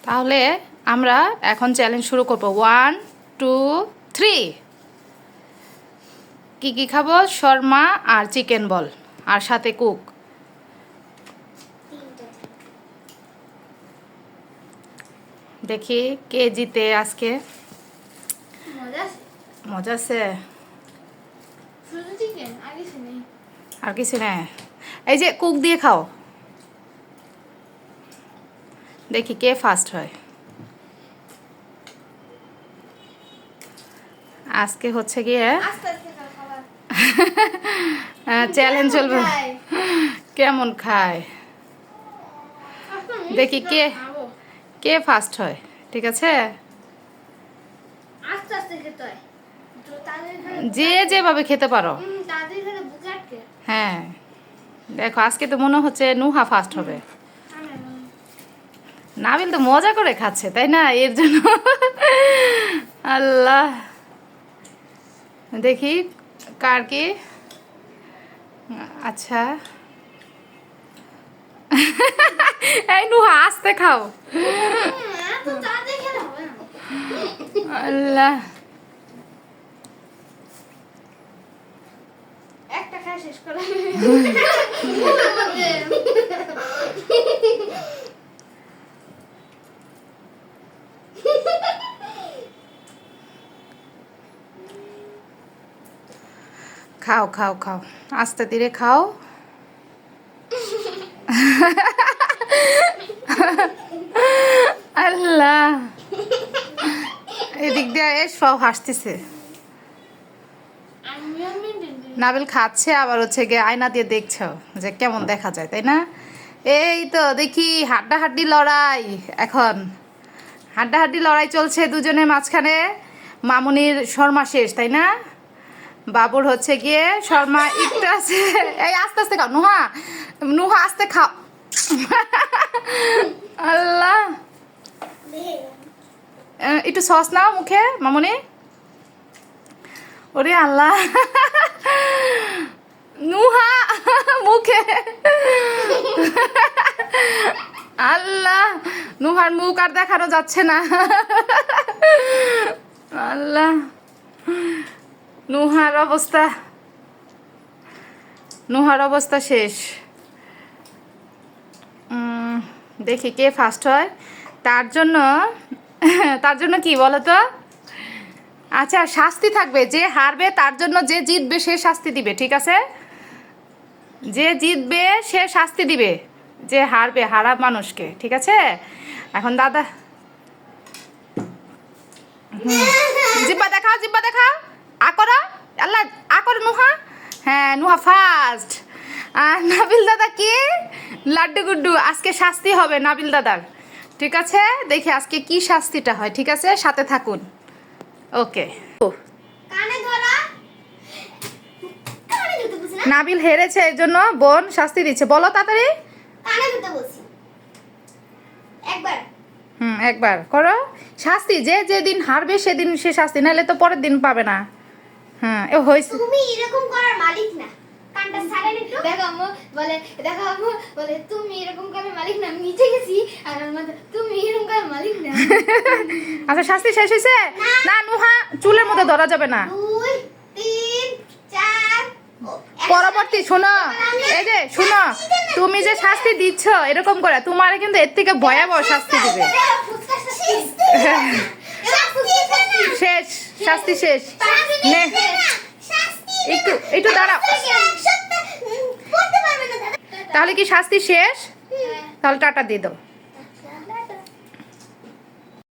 তাহলে আমরা এখন চ্যালেঞ্জ শুরু করব 1 2 3 কি কি খাবো শর্মা আর চিকেন বল আর সাথে কুক দেখি কে জিতে আজকে মজা আছে আর কিছু না এই যে কুক দিয়ে খাও দেখি কে ফার্স্ট হয় আজকে হচ্ছে গিয়ে চ্যালেঞ্জ চলবে কেমন খায় দেখি কে কে ফার্স্ট হয় ঠিক আছে যে যেভাবে খেতে পারো হ্যাঁ দেখো আজকে তো মনে হচ্ছে নুহা ফার্স্ট হবে নাবিল তো মজা করে খাচ্ছে তাই না এর জন্য আল্লাহ দেখি কার কি আচ্ছা এই নুহা আস্তে খাও আল্লাহ একটা খাই শেষ করে খাও খাও খাও আস্তে ধীরে খাও আল্লাহ এদিক দিয়ে সব হাসতেছে নাবিল খাচ্ছে আবার হচ্ছে গিয়ে আয়না দিয়ে দেখছো যে কেমন দেখা যায় তাই না এই তো দেখি হাড্ডাহাড্ডি লড়াই এখন হাড্ডাহাড্ডি লড়াই চলছে দুজনের মাঝখানে মামুনির শর্মা শেষ তাই না বাবুর হচ্ছে গিয়ে শর্মা একটু আছে এই আস্তে আস্তে খাও নুহা নুহা আস্তে খাও আল্লাহ একটু সস নাও মুখে মামুনি ওরে আল্লাহ নুহা মুখে আল্লাহ নুহার মুখ আর দেখানো যাচ্ছে না আল্লাহ নুহার অবস্থা শেষ দেখি কে ফার্স্ট হয় তার জন্য কি বলো তো আচ্ছা শাস্তি থাকবে যে হারবে তার জন্য যে জিতবে সে শাস্তি দিবে ঠিক আছে যে জিতবে সে শাস্তি দিবে যে হারবে হারা মানুষকে ঠিক আছে এখন দাদা জিব্বা দেখাও আকরা আল্লাহ আকর নুহা হ্যাঁ নুহা ফার্স্ট আর নাবিল দাদা কি লাড্ডু গুড্ডু আজকে শাস্তি হবে নাবিল দাদার ঠিক আছে দেখি আজকে কি শাস্তিটা হয় ঠিক আছে সাথে থাকুন ওকে নাবিল হেরেছে এর জন্য বোন শাস্তি দিচ্ছে বলো তাড়াতাড়ি একবার করো শাস্তি যে যেদিন হারবে সেদিন সে শাস্তি নাহলে তো পরের দিন পাবে না হ্যাঁ এ হইছে তুমি এরকম করার মালিক না কানটা সারেন একটু দেখো আম্মু বলে তুমি এরকম করার মালিক না আমি নিচে গেছি আর আমার তুমি এরকম করার মালিক না আচ্ছা শাস্তি শেষ হইছে না নুহা চুলের মধ্যে ধরা যাবে না 2 3 4 পরবর্তী শোনো এই যে শোনো তুমি যে শাস্তি দিচ্ছ এরকম করে তোমার কিন্তু এর থেকে ভয়াবহ শাস্তি দিবে শেষ শাস্তি শেষ নে একটু দাঁড়াও তাহলে কি শাস্তি শেষ তাহলে টাটা দিয়ে দাও